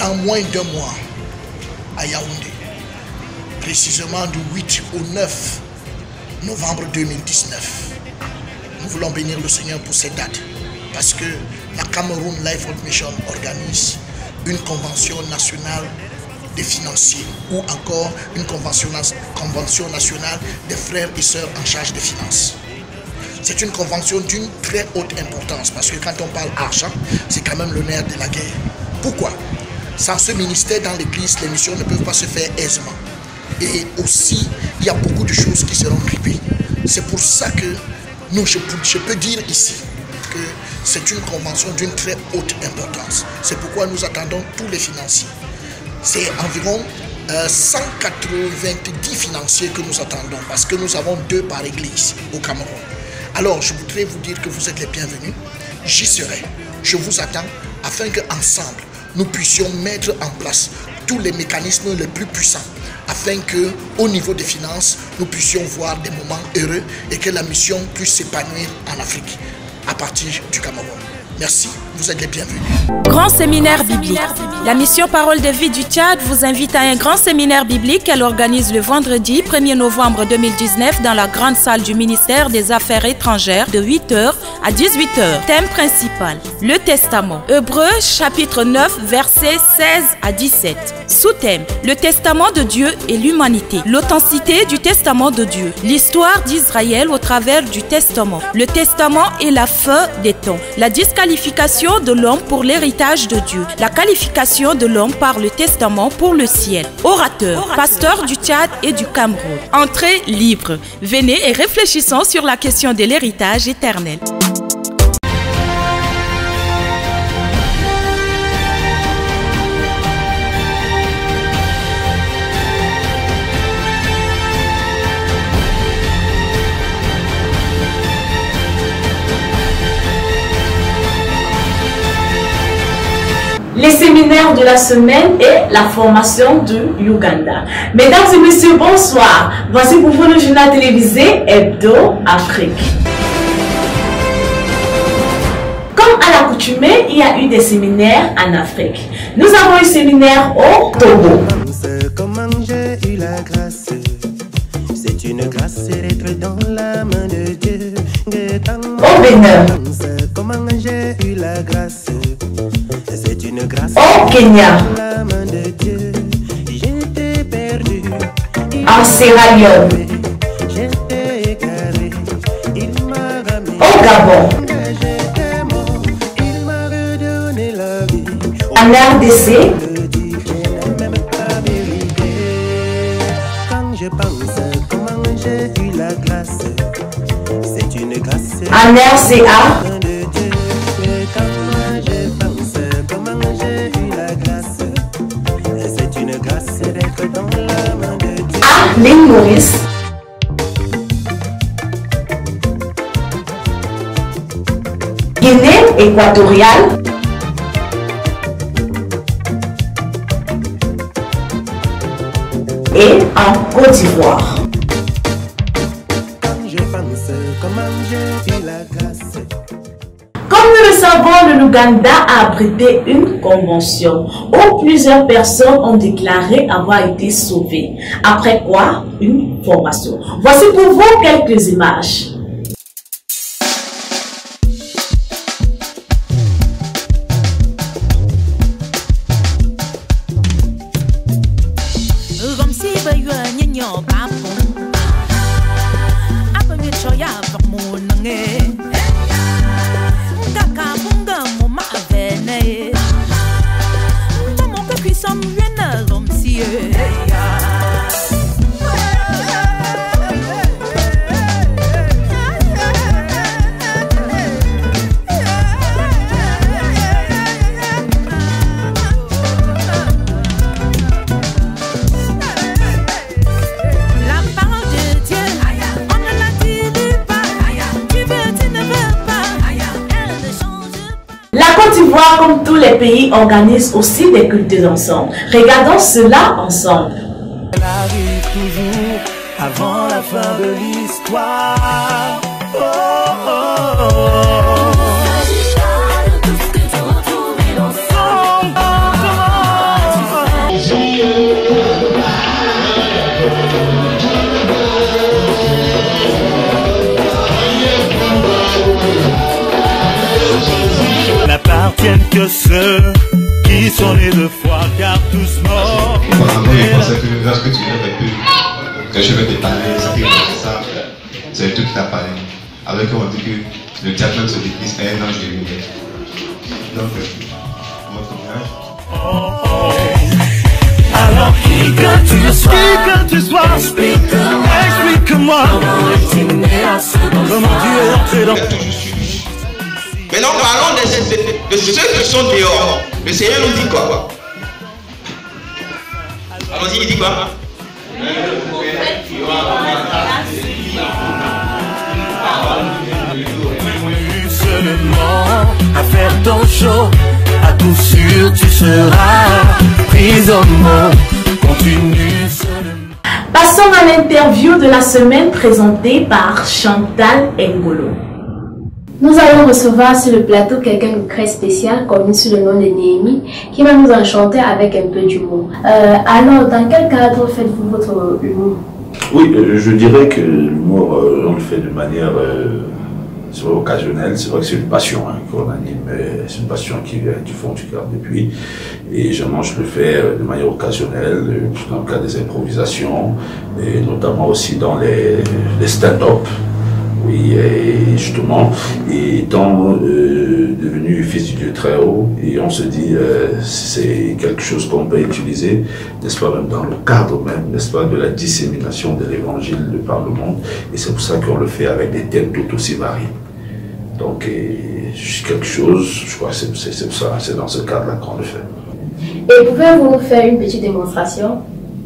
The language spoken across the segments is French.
dans moins d'un mois à Yaoundé, précisément du 8 au 9 novembre 2019. Nous voulons bénir le Seigneur pour cette date parce que la Cameroun Life World Mission organise une convention nationale des financiers ou encore une convention nationale des frères et sœurs en charge des finances. C'est une convention d'une très haute importance parce que quand on parle argent, c'est quand même le nerf de la guerre. Pourquoi? Sans ce ministère dans l'église, les missions ne peuvent pas se faire aisément. Et aussi, il y a beaucoup de choses qui seront grippées. C'est pour ça que je peux dire ici que c'est une convention d'une très haute importance. C'est pourquoi nous attendons tous les financiers. C'est environ 190 financiers que nous attendons parce que nous avons 2 par église au Cameroun. Alors, je voudrais vous dire que vous êtes les bienvenus. J'y serai. Je vous attends afin qu'ensemble, nous puissions mettre en place tous les mécanismes les plus puissants afin qu'au niveau des finances, nous puissions voir des moments heureux et que la mission puisse s'épanouir en Afrique à partir du Cameroun. Merci, vous êtes les bienvenus. Grand séminaire biblique. La mission Parole de vie du Tchad vous invite à un grand séminaire biblique qu'elle organise le vendredi 1er novembre 2019 dans la grande salle du ministère des Affaires étrangères de 8h à 18h. Thème principal, le Testament. Hébreux chapitre 9 versets 16 à 17. Sous-thème, le Testament de Dieu et l'humanité. L'authenticité du Testament de Dieu. L'histoire d'Israël au travers du Testament. Le Testament est la fin des temps. La disqualification de l'homme pour l'héritage de Dieu. La qualification de l'homme par le Testament pour le ciel. Orateur, pasteur du Tchad et du Cameroun. Entrée libre. Venez et réfléchissons sur la question de l'héritage éternel. Les séminaires de la semaine et la formation du Uganda. Mesdames et messieurs, bonsoir. Voici pour vous le journal télévisé Hebdo Afrique. Comme à l'accoutumée, il y a eu des séminaires en Afrique. Nous avons eu un séminaire au Togo. Comment j'ai eu la grâce, c'est une grâce d'être dans la main de Dieu. Au Bénin. Comment j'ai eu la grâce, c'est une grâce au Kenya. dans la main de Dieu. J'étais perdu, En Sierra Leone. j'étais égaré, il m'a ramené. Au Gabon. J'étais mort, il m'a redonné la vie. En RDC. Quand je pense comment j'ai eu la grâce, c'est une grâce En RCA. de Dieu. Quand je pense comment j'ai eu la grâce, c'est une grâce d'être dans la main de Dieu. À l'île Maurice. Guinée équatoriale. Et en Côte d'Ivoire. Quand je pense comment j'ai eu la grâce. Comme nous le savons, le Luganda a abrité une convention où plusieurs personnes ont déclaré avoir été sauvées. Après quoi, une formation. Voici pour vous quelques images. Comme tous les pays, organisent aussi des cultes ensemble. Regardons cela ensemble. Elle arrive toujours avant la fin de l'histoire. Oh, oh, oh, oh. que ceux qui sont nés de foi, car tous morts. Apparemment, je pensais que lorsque tu lèves un peu, que je vais te parler, ça fait ça, c'est tout qui t'a parlé. Avec on dit que le diable même se déguise à un ange de lumière. Donc, votre mariage. Alors qui que tu sois, explique-moi comment tu es entré dans... Maintenant, parlons de ceux qui sont dehors. Le Seigneur nous dit quoi? Allons-y, il dit quoi? Seulement à faire ton show, à coup sûr tu seras pris au mot. Continue seulement. Passons à l'interview de la semaine présentée par Chantal Ngolo. Nous allons recevoir sur le plateau quelqu'un de très spécial, connu sous le nom de Néhémie, qui va nous enchanter avec un peu d'humour. Alors, dans quel cadre faites-vous votre humour? Oui, je dirais que l'humour, on le fait de manière occasionnelle. C'est vrai que c'est une passion qu'on anime, c'est une passion qui vient du fond du cœur depuis. Et je le fais de manière occasionnelle, dans le cadre des improvisations, et notamment aussi dans les stand-up. Oui, et justement, étant devenu fils du Dieu très haut, et on se dit, c'est quelque chose qu'on peut utiliser, n'est-ce pas, même dans le cadre même, n'est-ce pas, de la dissémination de l'évangile de par le monde, et c'est pour ça qu'on le fait avec des thèmes tout aussi variés. Donc, quelque chose, je crois que c'est ça, c'est dans ce cadre-là qu'on le fait. Et pouvez-vous nous faire une petite démonstration?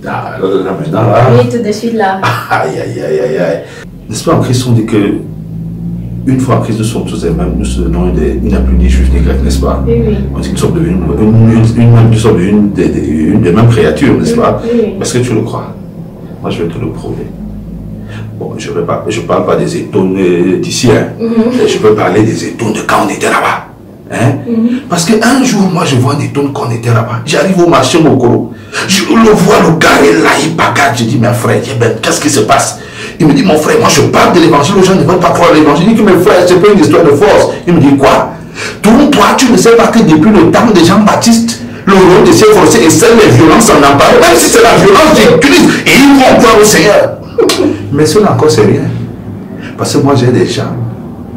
Là, maintenant, là. Oui, tout de suite là. Aïe, aïe, aïe, aïe, aïe. N'est-ce pas, en Christ, on dit que une fois en Christ, nous sommes tous les mêmes, nous sommes il n'y a plus ni juif ni grec, n'est-ce pas? Oui, oui. On dit que nous sommes une des mêmes créatures, n'est-ce pas? Oui. Est-ce que tu le crois? Moi, je vais te le prouver. Bon, je ne parle pas des étones d'ici, hein. Je peux parler des étones de quand on était là-bas. Hein? Parce qu'un jour, moi, je vois un étone quand on était là-bas. J'arrive au marché Mokoro. Je le vois, le gars est là, il bagarre. Je dis, mais frère, qu'est-ce qui se passe? Il me dit, mon frère, moi je parle de l'évangile, les gens ne veulent pas croire l'évangile. Il dit que mes frères, c'est pas une histoire de force. Il me dit, quoi? Toi, tu ne sais pas que depuis le temps de Jean-Baptiste, le rôle de s'efforcer et seule les violences en emparent. Même si c'est la violence, j'utilise et ils vont croire au Seigneur. Mais cela encore, c'est rien. Parce que moi, j'ai des gens.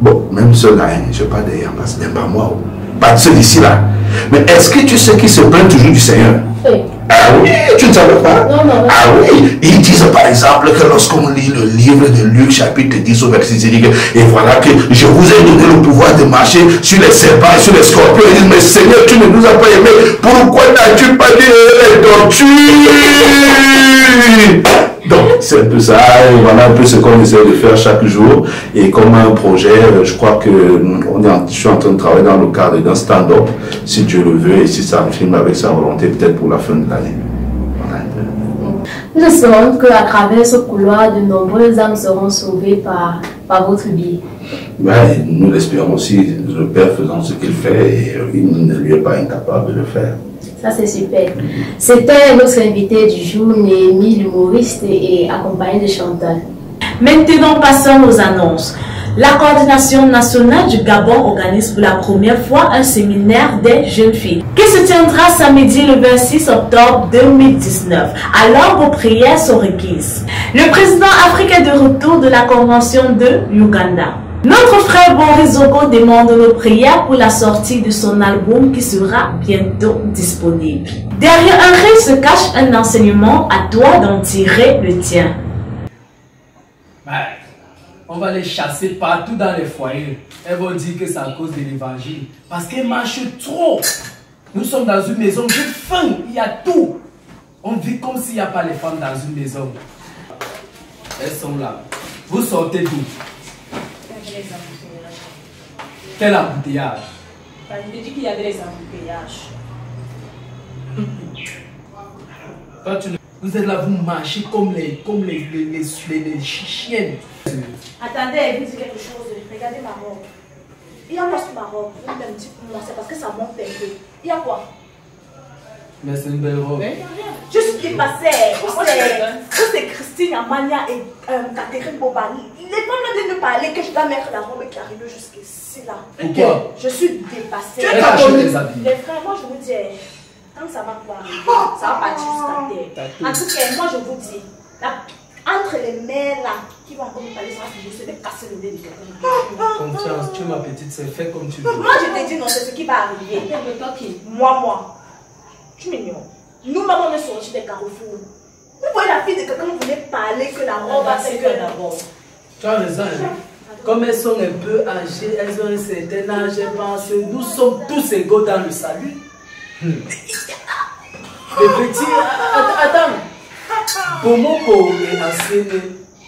Bon, même ceux-là, hein, je parle des parce que même pas moi, pas de ceux d'ici-là. Mais est-ce que tu sais qu'ils se plaignent toujours du Seigneur? Oui. Ah oui, tu ne savais pas? Non, non. Ah oui, ils disent par exemple que lorsqu'on lit le livre de Luc chapitre 10 au verset 10, et voilà que je vous ai donné le pouvoir de marcher sur les serpents et sur les scorpions. Ils disent, mais Seigneur, tu ne nous as pas aimés, pourquoi n'as-tu pas dit les tortues? Donc c'est un peu ça, et voilà un peu ce qu'on essaie de faire chaque jour. Et comme un projet, je crois que je suis en train de travailler dans le cadre d'un stand-up, si Dieu le veut, et si ça filme avec sa volonté, peut-être pour la fin de l'année. Voilà. Nous espérons qu'à travers ce couloir, de nombreuses âmes seront sauvées par votre biais. Ouais, nous l'espérons aussi, le Père faisant ce qu'il fait, et il ne lui est pas incapable de le faire. Ça, c'est super. C'était notre invité du jour, Néhémie, l'humoriste, et accompagné de Chantal. Maintenant, passons aux annonces. La coordination nationale du Gabon organise pour la première fois un séminaire des jeunes filles qui se tiendra samedi le 26 octobre 2019. Alors, vos prières sont requises. Le président africain de retour de la convention de Uganda. Notre frère Boris Zogo demande nos prières pour la sortie de son album qui sera bientôt disponible. Derrière un rêve se cache un enseignement, à toi d'en tirer le tien. On va les chasser partout dans les foyers. Elles vont dire que c'est à cause de l'évangile. Parce qu'elles marchent trop. Nous sommes dans une maison de faim. Il y a tout. On vit comme s'il n'y a pas les femmes dans une maison. Elles sont là. Vous sortez d'où? Quel embouteillage? Je dis qu'il y avait des embouteillages. Vous êtes là, vous marchez comme les chiennes. Attendez, vous dites quelque chose. Regardez ma robe. Il y a quoi sur ma robe? Vous me dites pour moi, c'est parce que ça monte un peu. Il y a quoi? Mais c'est une belle robe. Il n'y a rien. Je suis dépassée. C'est Christine Amania et Catherine Bobani. Les femmes viennent de parler que je dois mettre la robe qui arrive jusqu'ici là. Pourquoi? Je suis dépassée. Tu es catholique. Les frères, moi je vous dis, quand ça va pouvoir arriver, ça va partir jusqu'à terre. En tout cas, moi je vous dis, entre les mères là, qui vont encore me parler, ça va se de casser le nez de quelqu'un. Confiance, tu es ma petite soeur, fais comme tu veux. Moi je te dis non, c'est ce qui va arriver. Moi. Tu m'ignores. Nous-mêmes on est sortis des carrefours. Vous voyez la fille de quelqu'un, vous voulez parler que la robe va faire que d'abord. Tu as raison. Comme elles sont un peu âgées, elles ont un certain âge, elles pensent, nous sommes tous égaux dans le salut. Les petits, attends. Bomoko et Ancene,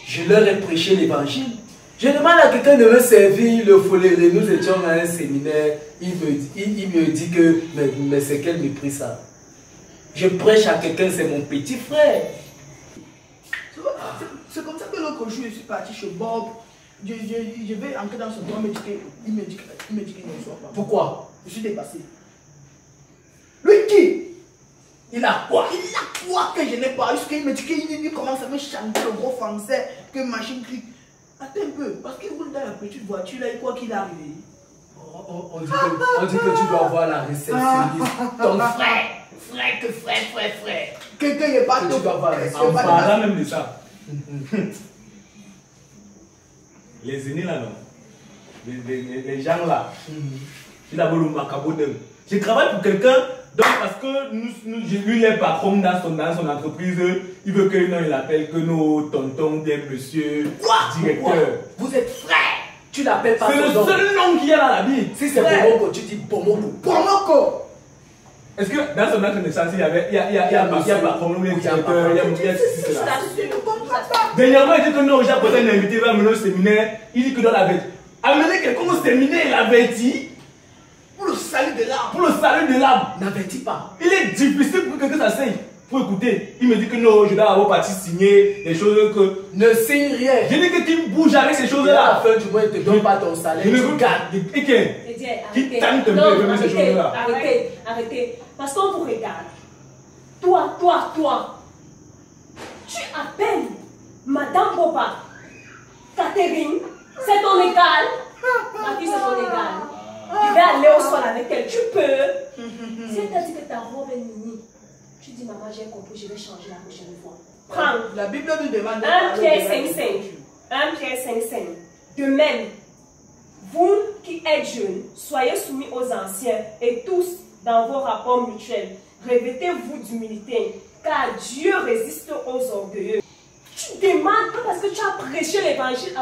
je leur ai prêché l'évangile. Je demande à quelqu'un de me servir le foléré. Nous étions à un séminaire. Il me dit que, mais c'est quel mépris ça? Je prêche à quelqu'un, c'est mon petit frère. C'est comme ça que l'autre jour, je suis parti chez Bob. Je vais entrer dans son doigt, il me dit qu'il ne reçoit pas. Pourquoi? Je suis dépassé. Lui qui? Il a quoi? Il a quoi que je n'ai pas? Jusqu'il me dit qu'il commence à me chanter le gros français, que machine clique. Attends un peu, parce qu'il roule dans la petite voiture là, et quoi qu'il arrive. On dit que tu dois voir la réceptionniste. Ton frère. Quelqu'un n'est pas que tu dois voir. En parlant même de ça. Les aînés là, non. Les gens là. Il a voulu m'accaboter. Je travaille pour quelqu'un, donc parce que lui, il est patron dans son entreprise, il veut que il appelle que nos tontons, bien monsieur, directeur. Vous êtes frères. Tu l'appelles pas. C'est le seul nom qu'il y a dans la Bible. Si c'est Bomoko, tu dis Bomoko. Bomoko. Est-ce que dans son acte de naissance, il y a patron, il y a directeur, il y a dernièrement, il dit que non, j'ai apporté un invité, il va mener au séminaire, il dit que dans la vête. Amener quelqu'un au séminaire, il avertit. Pour le salut de l'âme. Pour le salut de l'âme. N'avertis pas. Il est difficile pour que ça saigne. Pour écouter. Il me dit que non, je dois avoir parti signer des choses que. Ne signe rien. Je dis que tu bouges avec ces choses-là. À la fin du mois, il ne te donne pas ton salaire. Je me regarde. Et qui tente de me faire ces choses-là. Arrêtez. Parce qu'on vous regarde. Toi. Tu appelles Madame Boba. Catherine, c'est ton égal. Ma fille, c'est ton égal. Tu vais aller au sol avec elle, tu peux. Si elle t'a dit que ta robe est mini, tu dis maman j'ai compris, je vais changer la prochaine fois. Prends. La Bible nous demande 1 Pierre 5:5. 1 Pierre 5:5. De même, vous qui êtes jeunes, soyez soumis aux anciens et tous dans vos rapports mutuels. Revêtez-vous d'humilité, car Dieu résiste aux orgueilleux. Tu demandes pas parce que tu as prêché l'évangile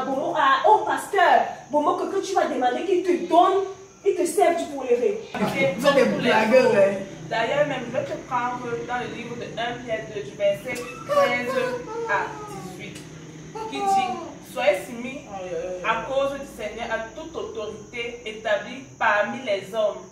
au pasteur Bomo que tu vas demander qu'il te donne. Il te sert du poléré. Vous êtes des blagueurs, hein. D'ailleurs, même, je vais te prendre dans le livre de 1 Pierre 2, du verset 13 à 18, qui dit: soyez soumis à cause du Seigneur à toute autorité établie parmi les hommes.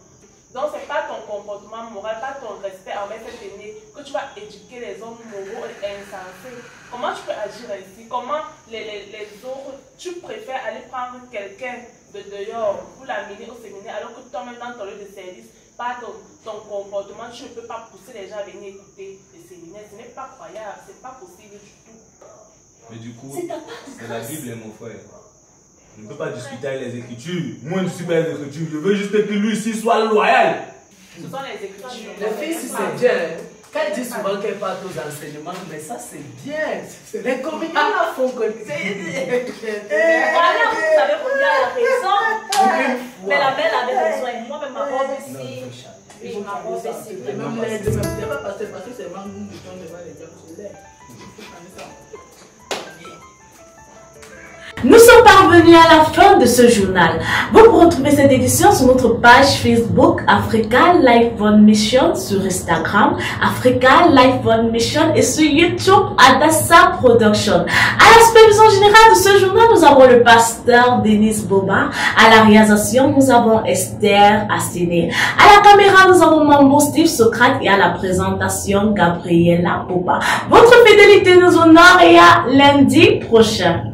Donc, ce n'est pas ton comportement moral, pas ton respect envers cet aîné que tu vas éduquer les hommes moraux et insensés. Comment tu peux agir ainsi? Comment les autres, tu préfères aller prendre quelqu'un de dehors pour l'amener au séminaire alors que toi-même dans ton lieu de service, par ton comportement, tu ne peux pas pousser les gens à venir écouter le séminaire. Ce n'est pas croyable, ce n'est pas possible du tout. Mais du coup, c'est la Bible, mon frère. Je ne peux pas discuter avec les Écritures. Moi, je ne suis pas les Écritures. Je veux juste que lui ici soit loyal. Ce sont les Écritures. Les filles, si c'est bien. Quand elle dit souvent qu'elle part aux enseignements, mais ça c'est bien. Les communions la font que. Voilà, vous savez combien elle a raison. Mais la belle avait raison. Et moi-même, ma robe ici. Oui, ma robe ici. Même l'aide, même pas parce que c'est vraiment nous qui sommes devant les gens sur l'air. Nous sommes parvenus à la fin de ce journal. Vous pouvez retrouver cette édition sur notre page Facebook Africa Life One Mission, sur Instagram Africa Life One Mission et sur YouTube Adassa Production. À la supervision générale de ce journal, nous avons le pasteur Denis Boba. À la réalisation, nous avons Esther Assine. À la caméra, nous avons Mambo Steve Socrate et à la présentation, Gabriela Boba. Votre fidélité nous honore et à lundi prochain.